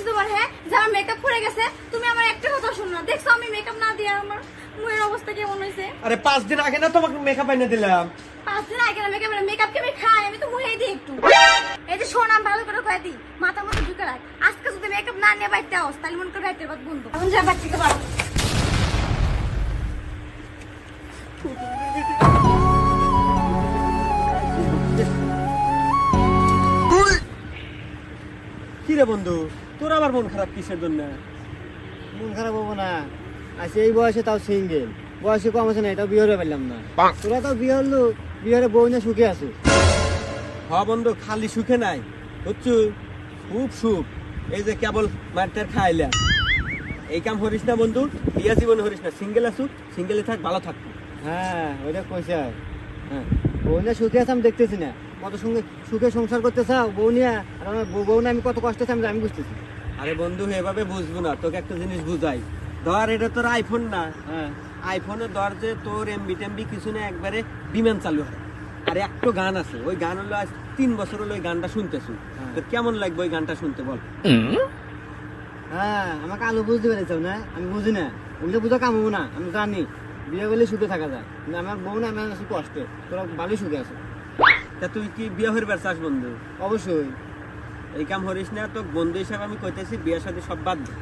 তোমার? হ্যাঁ, যে আমার মেকআপ পড়ে গেছে, তুমি আমার একটা কথা শুনো না। দেখছো আমি মেকআপ না দিয়ে আমার মুখের অবস্থা কেমন হয়েছে? আরে 5 দিন আগে না তোমাকে মেকআপ এনে দিলাম। 5 দিন আগে না মেকআপ কে আমি খাই, আমি তো মুখেই দিই একটু। এই যে শোন, আমি ভালো করে কয়ে দিই, মাথা মতো ঢুকে রাখ। আজকে যদি মেকআপ না নিয়ে বাইতে আস, তাহলে মন করে বাইতে বাদ বন্ধু। এখন যা বাড়ি থেকে বাড়ো। কি রে বন্ধু, তোর আবার মন খারাপ কিসের জন্য? মন খারাপ হবো না, আচ্ছা এই বয়সে তাও সিঙ্গেল, বয়সে কম আছে না, এটাও বিয়ে হতে পারলাম না। তোরা তো বিয়ে হলো, বিয়ের বউ নিয়ে সুখে আছো। হ্যাঁ বন্ধু, খালি সুখে নাই, বুঝছো, খুব সুখ। এই যে কেবল মারটার খাইলাম, এই কাম হরিস না বন্ধু, বিয়া জীবনে হরিস না। সিঙ্গেল আসু, সিঙ্গেলে থাক, ভালো থাক। হ্যাঁ ওইটা কইছে। হ্যাঁ বউ নিয়ে সুখে আছে আমি দেখতেছি না, কত সঙ্গে সুখে সংসার করতে চাও বউ নিয়ে, আর আমার বউ নিয়ে আমি কত কষ্ট আছে আমি বুঝতেছি। আরে বন্ধু এভাবে বুঝবো না, তোকে একটা জিনিস বুঝাই। ধর এটা তোর আইফোন না, হ্যাঁ আইফোনে ধর যে তোর এমবি টেমবি কিছু না, একবারে বিমান চালু হয়। আর একটা গান আছে, ওই গান হলো আজ 3 বছর হলো ওই গানটা শুনতেছি। তোর কেমন লাগবে ওই গানটা শুনতে বল? হ্যাঁ আমাকে আলু বুঝতে পেরেছ না, আমি বুঝি না, ওগুলো বুঝা কাম হবো না। আমি জানি বিয়ে করলে সুখে থাকা যায়, কিন্তু আমার বউ না, আমি আছি কষ্টে, তোরা ভালোই সুখে আছো। তা তুই কি বিয়ে হয়ে বেড়াস বন্ধু? অবশ্যই। এই কাম হরিস না, তো বন্ধু হিসাবে আমি কইতেছি, বিয়ের সাথে সব বাদ দে।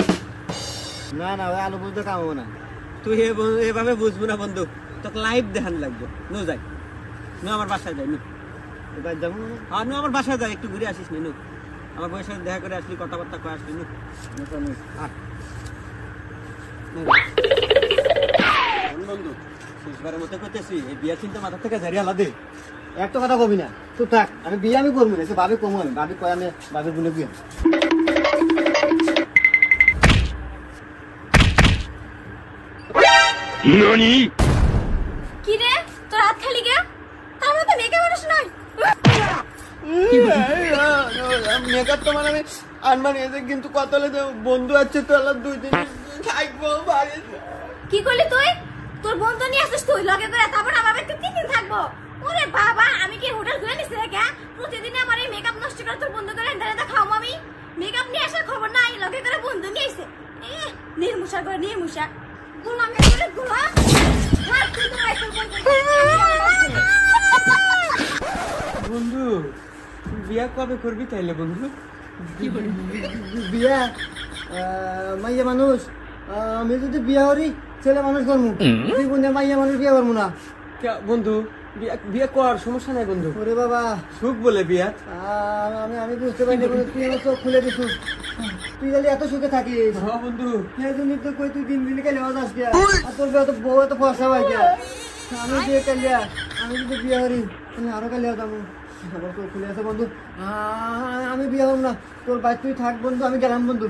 না না ওই আলু বুঝতে কাম হবো না। তুই এভাবে বুঝবো না বন্ধু, তোকে লাইভ দেখান লাগবে। নু যাই, নু আমার বাসায় যাই, নু এবার যাবো আর নু আমার বাসায় যাই, একটু ঘুরে আসিস নি। নু আমার বউয়ের সাথে দেখা করে আসলি, কথাবার্তা কয়ে আসলি। নু বন্ধু, শেষবারের মতো কইতেছি, এই বিয়ে চিন্তা মাথা থেকে জারি আলাদে। একটা কথা কবি না, তো থাক, আমি বিয়ে আমি করবো না, ভাবি কমু, আমি ভাবি কয় আমি ভাবি বলে বিয়ে। কি রে, তোর হাত খালি গে? তার মধ্যে মেকআপ মানুষ নয়। মেকআপ তো মানে আমি আনমান এসে, কিন্তু কত বন্ধু আছে তো, আলাদা 2 দিন থাকবো বাড়ি। কি করলি তুই? তোর বন্ধু নিয়ে আসিস তুই লগে করে, তারপর আমার বাড়িতে 3 দিন থাকবো? ওরে বাবা, আমি কি হোটেল ঘুরে নিছি রে? প্রতিদিন আমার এই মেকআপ নষ্ট করে তোর বন্ধু করে এন্ডারে খাও আমি। মেকআপ নিয়ে আসার খবর নাই, লগে করে বন্ধু নিয়ে আইছে। নির্মুষা করে নির্মুষা, গোলাম করে গোলাম। হাত তুই তো আইছো বন্ধু, বিয়া কবে করবি তাইলে বন্ধু? বিয়া মাইয়া মানুষ, আমি যদি বিয়া করি ছেলে মানুষ করবো, তুই বন্ধু মাইয়া মানুষ বিয়া করবো না। বন্ধু বিয়ে কর, সমস্যা নাই বন্ধু। ওরে বাবা, সুখ বলে বিয়া। আমি বুঝতে পারিনি বন্ধু, তুই আমার চোখ খুলে দিস। তুই যদি এত সুখে থাকিস বন্ধু, সেই জন্য তো কই তুই দিন দিন খেলে যাস গিয়া, আর তোর বউ এত ফসা হয় গিয়া। আমি বিয়ে কালিয়া, আমি যদি বিয়ে করি আমি আরো কালিয়া যাবো। আমার চোখ খুলে আছে বন্ধু, আমি বিয়ে হব না। তোর বাড়ি তুই থাক বন্ধু, আমি গেলাম বন্ধু।